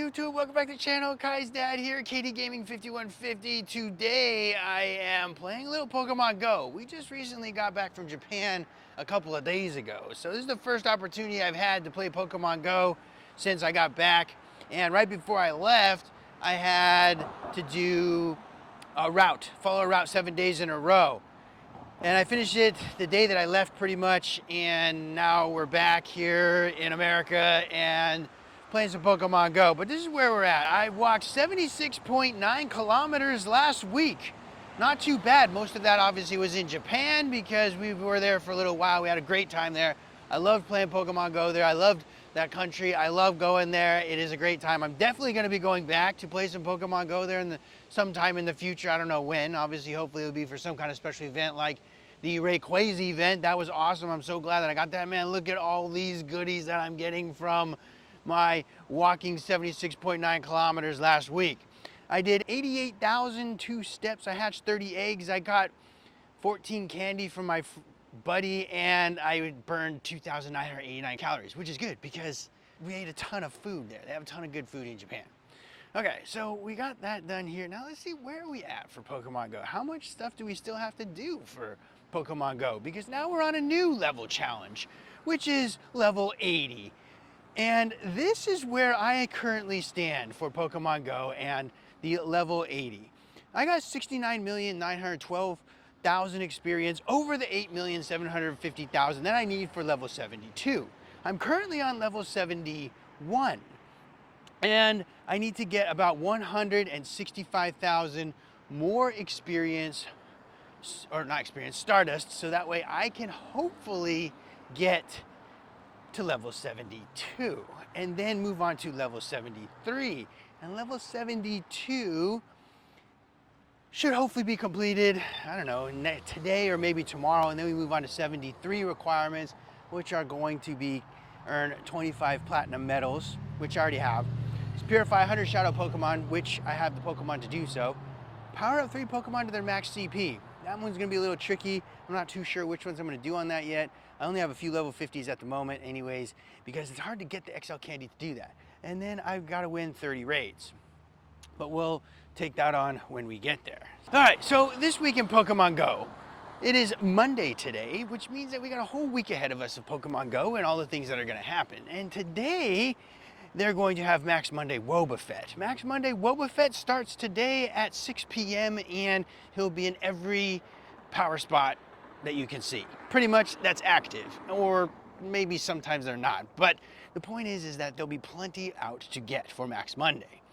YouTube? Welcome back to the channel. Kai's dad here, KD Gaming 5150. Today I am playing a little Pokemon Go. We just recently got back from Japan a couple of days ago. So this is the first opportunity I've had to play Pokemon Go since I got back. And right before I left, I had to do a route, follow a route 7 days in a row. And I finished it the day that I left pretty much, and now we're back here in America and playing some Pokemon Go. But this is where we're at. I walked 76.9 kilometers last week. Not too bad. Most of that obviously was in Japan because we were there for a little while. We had a great time there. I loved playing Pokemon Go there. I loved that country. I love going there. It is a great time. I'm definitely going to be going back to play some Pokemon Go there sometime in the future. I don't know when. Obviously, hopefully it'll be for some kind of special event like the Rayquaza event. That was awesome. I'm so glad that I got that, man. Look at all these goodies that I'm getting from my walking 76.9 kilometers last week. I did 88,002 steps. I hatched 30 eggs. I got 14 candy from my buddy, and I burned 2,989 calories, which is good because we ate a ton of food there. They have a ton of good food in Japan. Okay, so we got that done here. Now let's see, where are we at for Pokemon Go? How much stuff do we still have to do for Pokemon Go? Because now we're on a new level challenge, which is level 80. And this is where I currently stand for Pokemon Go and the level 80. I got 69,912,000 experience over the 8,750,000 that I need for level 72. I'm currently on level 71. And I need to get about 165,000 more experience, or not experience, stardust, so that way I can hopefully get to level 72 and then move on to level 73. And level 72 should hopefully be completed, I don't know, today or maybe tomorrow, and then we move on to 73 requirements, which are going to be earn 25 platinum medals, which I already have. Purify 100 shadow Pokemon, which I have the Pokemon to do so. Power up 3 Pokemon to their max CP. That one's gonna be a little tricky. I'm not too sure which ones I'm gonna do on that yet. I only have a few level 50s at the moment anyways, because it's hard to get the XL candy to do that. And then I've gotta win 30 raids. But we'll take that on when we get there. All right, so this week in Pokemon Go, it is Monday today, which means that we got a whole week ahead of us of Pokemon Go and all the things that are gonna happen. And today, they're going to have Max Monday Wobbuffet. Max Monday Wobbuffet starts today at 6 p.m. and he'll be in every power spot that you can see. Pretty much that's active, or maybe sometimes they're not. But the point is that there'll be plenty out to get for Max Monday.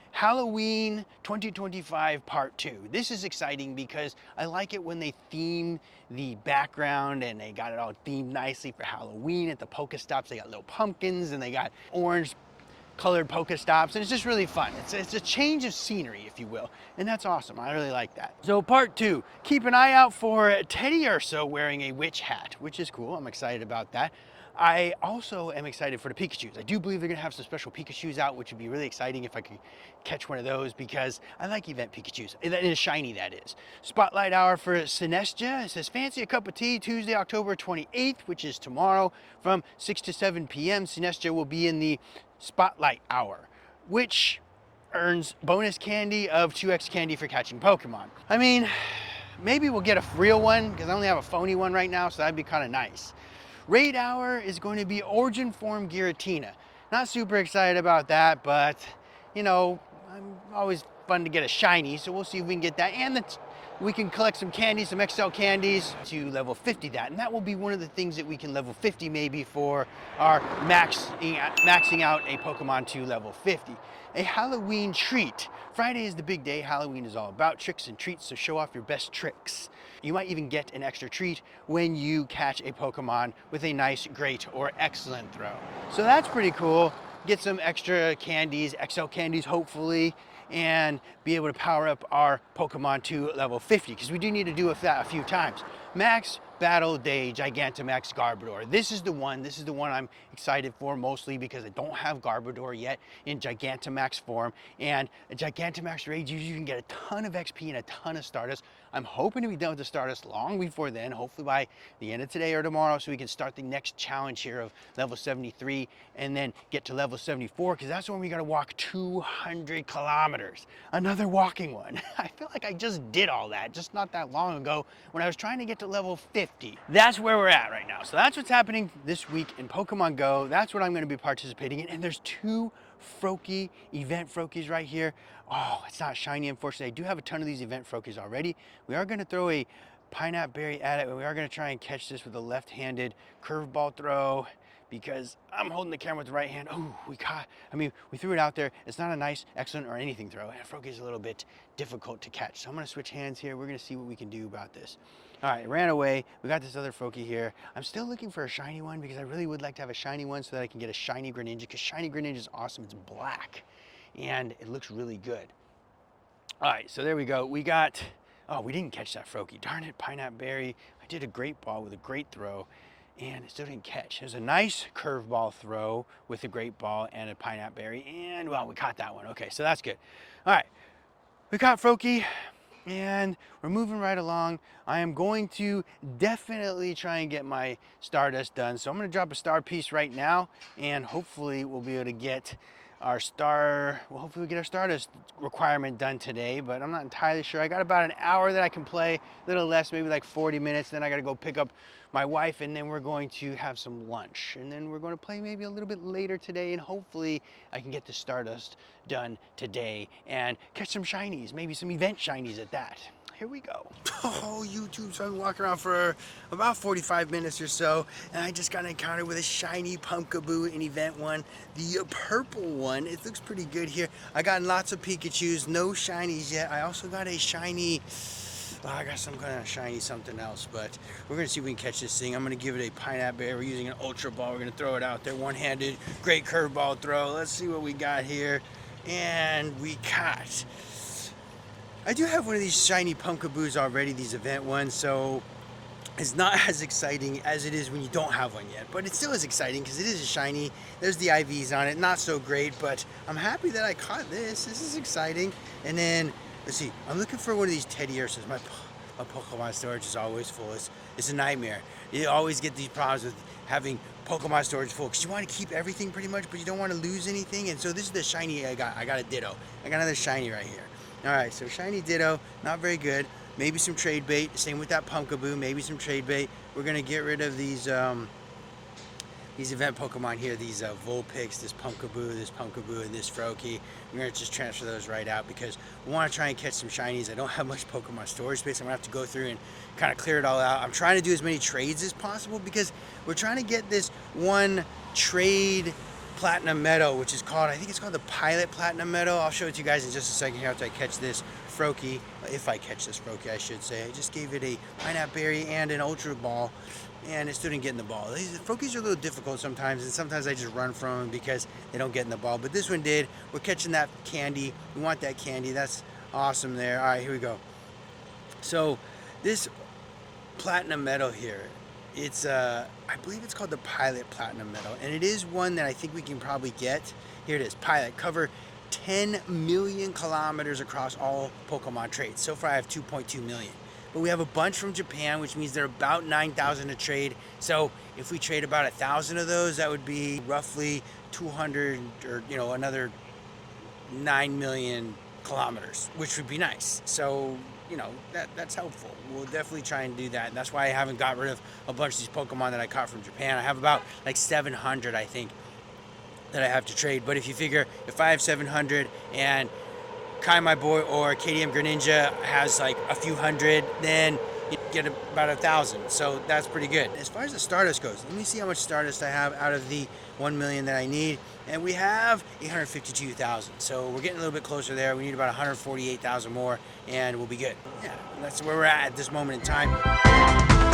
Halloween 2025 Part 2. This is exciting because I like it when they theme the background and they got it all themed nicely for Halloween. At the Pokestops, they got little pumpkins and they got orange colored Pokestops, and it's just really fun. It's a change of scenery, if you will, and that's awesome. I really like that. So Part 2, keep an eye out for Tediursa wearing a witch hat, which is cool. I'm excited about that. I also am excited for the Pikachus. I do believe they're gonna have some special Pikachus out, which would be really exciting if I could catch one of those because I like event Pikachus. It is shiny, that is. Spotlight hour for Sinestha. It says, fancy a cup of tea, Tuesday, October 28th, which is tomorrow, from 6 to 7 p.m. Sinestha will be in the Spotlight hour, which earns bonus candy of 2x candy for catching Pokemon. I mean, maybe we'll get a real one because I only have a phony one right now, so that'd be kind of nice. Raid hour is going to be Origin Form Giratina. Not super excited about that, but you know, I'm always fun to get a shiny, so we'll see if we can get that. And we can collect some candies, some XL candies to level 50 that. And that will be one of the things that we can level 50 maybe for our maxing out a Pokemon to level 50. A Halloween treat. Friday is the big day. Halloween is all about tricks and treats, so show off your best tricks. You might even get an extra treat when you catch a Pokemon with a nice, great, or excellent throw. So that's pretty cool. Get some extra candies, XL candies hopefully, and be able to power up our Pokemon to level 50, because we do need to do that a few times. Max Battle Day Gigantamax Garbodor. This is the one I'm excited for, mostly because I don't have Garbodor yet in Gigantamax form. And a Gigantamax raid, you can get a ton of XP and a ton of Stardust. I'm hoping to be done with the Stardust long before then, hopefully by the end of today or tomorrow, so we can start the next challenge here of level 73 and then get to level 74, because that's when we gotta walk 200 kilometers. Another walking one. I feel like I just did all that just not that long ago when I was trying to get to level 50. That's where we're at right now. So that's what's happening this week in Pokemon Go. That's what I'm gonna be participating in. And there's 2 Froakie, event Froakies right here. Oh, it's not shiny, unfortunately. I do have a ton of these event Froakies already. We are gonna throw a Pineapple Berry at it, and we are gonna try and catch this with a left-handed curveball throw, because I'm holding the camera with the right hand. Oh, we threw it out there. It's not a nice, excellent, or anything throw. And Froakie is a little bit difficult to catch. So I'm gonna switch hands here. We're gonna see what we can do about this. All right, it ran away. We got this other Froakie here. I'm still looking for a shiny one because I really would like to have a shiny one so that I can get a shiny Greninja, because shiny Greninja is awesome. It's black and it looks really good. All right, so there we go. We got, oh, we didn't catch that Froakie. Darn it, Pineapple Berry. I did a great ball with a great throw, and it still didn't catch. It was a nice curveball throw with a great ball and a Pineapple Berry, and well, we caught that one. Okay, so that's good. All right, we caught Froakie, and we're moving right along. I am going to definitely try and get my Stardust done. So I'm gonna drop a star piece right now, and hopefully we'll be able to get our hopefully we get our Stardust requirement done today, but I'm not entirely sure. I got about an hour that I can play, a little less, maybe like 40 minutes. Then I gotta go pick up my wife, and then we're going to have some lunch. And then we're gonna play maybe a little bit later today, and hopefully I can get the Stardust done today and catch some shinies, maybe some event shinies at that. Here we go. Oh, YouTube, so I've been walking around for about 45 minutes or so, and I just got encountered with a shiny Pumpkaboo in event 1, the purple one. It looks pretty good here. I got lots of Pikachus, no shinies yet. I also got a shiny, I got some kind of shiny something else, but we're gonna see if we can catch this thing. I'm gonna give it a Pineapple Berry. We're using an Ultra Ball. We're gonna throw it out there, one-handed, great curveball throw. Let's see what we got here. And we caught. I do have one of these shiny Pumpkaboos already, these event ones, so it's not as exciting as it is when you don't have one yet, but it still is exciting because it is a shiny. There's the IVs on it, not so great, but I'm happy that I caught this. This is exciting. And then, let's see, I'm looking for one of these Tediursas. My Pokemon storage is always full. It's a nightmare. You always get these problems with having Pokemon storage full because you want to keep everything pretty much, but you don't want to lose anything. And so this is the shiny I got. I got a Ditto. I got another shiny right here. All right, so shiny Ditto, not very good. Maybe some trade bait. Same with that Pumpkaboo, maybe some trade bait. We're gonna get rid of these event Pokemon here, these Vulpix, this Pumpkaboo, and this Froakie. We're gonna just transfer those right out because we wanna try and catch some shinies. I don't have much Pokemon storage space. I'm gonna have to go through and kind of clear it all out. I'm trying to do as many trades as possible because we're trying to get this one trade Platinum Meadow, which is called, I think it's called the Pilot Platinum Meadow. I'll show it to you guys in just a second here after I catch this Froakie. If I catch this Froakie, I should say. I just gave it a Pineapple Berry and an Ultra Ball, and it still didn't get in the ball. These Froakies are a little difficult sometimes, and sometimes I just run from them because they don't get in the ball. But this one did. We're catching that candy. We want that candy. That's awesome there. All right, here we go. So this Platinum Meadow here, it's I believe it's called the Pilot Platinum Meadow, and it is one that I think we can probably get. Here it is, Pilot. Cover 10 million kilometers across all Pokemon traits. So far I have 2.2 million. But we have a bunch from Japan, which means they're about 9,000 to trade. So if we trade about 1,000 of those, that would be roughly 200 or, you know, another 9 million kilometers, which would be nice. So, you know, that's helpful. We'll definitely try and do that. And that's why I haven't got rid of a bunch of these Pokemon that I caught from Japan. I have about like 700, I think, that I have to trade. But if you figure, if I have 700 and Kai, my boy, or KDM Greninja has like a few hundred, then you get about 1,000. So that's pretty good. As far as the Stardust goes, let me see how much Stardust I have out of the 1 million that I need. And we have 852,000. So we're getting a little bit closer there. We need about 148,000 more and we'll be good. Yeah, that's where we're at this moment in time.